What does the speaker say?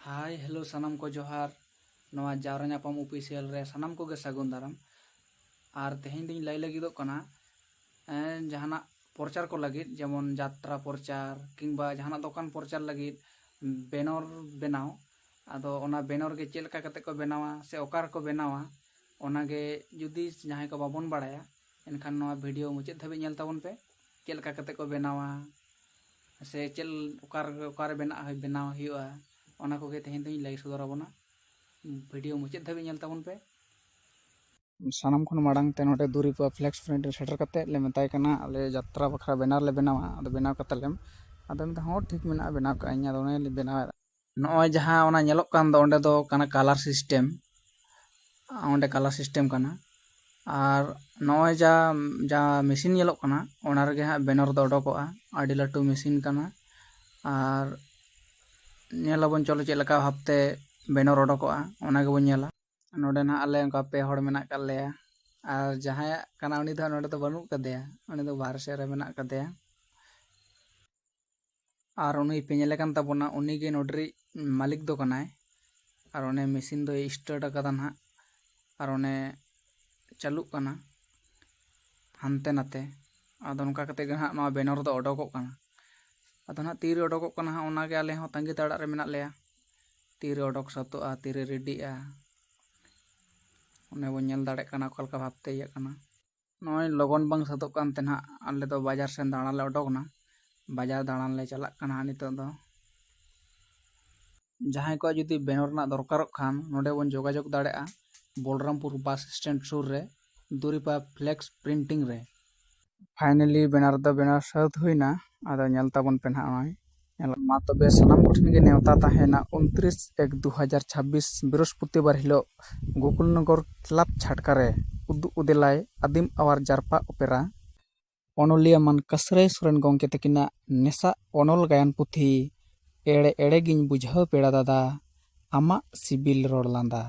Hi hello सानाम को जोहार नवा जावरा ᱧᱟᱯᱟᱢ ऑफिशियल रे सानाम को गे सागुन दाराम और तेहें दिन लाई लगिदोग कना जहाना प्रचार को लगिद जेमन यात्रा प्रचार किंबा जहाना दुकान प्रचार लगिद बैनर बनाव आदो ओना बैनर गे चेल का कते को बनावा से ओकार को बनावा ओना गे जुदी जहां को बाबन बाड़ाया एनखान नवा वीडियो मुचाद धाबि नेल ताबन पे चेल का कते को बनावा से चेल ओकार ओकार बनाव हुआ ओना को गे तेहें दिन लाई सदराबोना वीडियो मुचाद धाबि नेल ताबन पे सानाम खन माड़ांग ते नोटे दुरीपा फ्लेक्स फ्रंट सेटर कते ले मेताय कना आले यात्रा बखरा बैनर ले बनावा आदो बनाव कते लेम आदो मेता हो ठीक मेना बनाव का इᱧ आदो ने बनाव नॉय जहां ओना नेलोक कान दो ओंडे दो काना कलर सिस्टम ओंडे कलर सिस्टम काना और नॉय जा जा मशीन नेलोक काना ओना रे हा बैनर दो ओडोकोआ आडी लाटू मशीन काना और नेलाबन चलो चेक लका भाबते बैनर ओडोकोआ ओना गे बन नेला नोडे ना आले उनका पे हड़ मेना का लेया और जहां काना उनी दो नोडे दो बनु कदेया उनी दो बाहर से रे मेना कदेया और उनी पेनेले कान ताबोना उनी गे नोडरी मालिक दो कनाय और ओने मशीन दो स्टार्ट कदा ना और ओने चालू कना हानते नाते आदो नका कते गे हा नवा बैनर दो ओडोकोक कना आदो ना तीरे ओडोकोक कना हा ओना गे आले हो तांगी ताड़ा रे मेना लेया तीरे ओडोक सातोआ तीरे रेडीआ उन्हें बन नेल दाड़े कना ओका भाबते इया कना नॉय लगन बांग सातोक कान ते ना आले दो बाजार सेन दाणा ले ओडोकना बाजार दाणान ले चलाक कना नितो दो जहां को जुदी बैनर ना दरकारक खान नोडे बन जोगाजोग दाड़ेआ बलरामपुर बस स्टैंड सुर रे दुरीपा फ्लेक्स प्रिंटिंग रे फाइनली बैनर दो बैनर साउथ हुईना आदो नेल ताबन पे ना नॉय मा तबे सानाम कोठिन गे नेवता ताहेना 29/1/2026 बृहस्पतिवार हिलो गोकुलनगर क्लब छाटकारे उदु उदेलाय आदिम आवार जारपा ओपेरा ओनोलिया मान कसरे सुरेन गंके तकिना नेसा ओनोल गायन पुथी एड़े एड़े गिन बुझाव पेड़ा दादा आमा सिबिल रोड लांदा।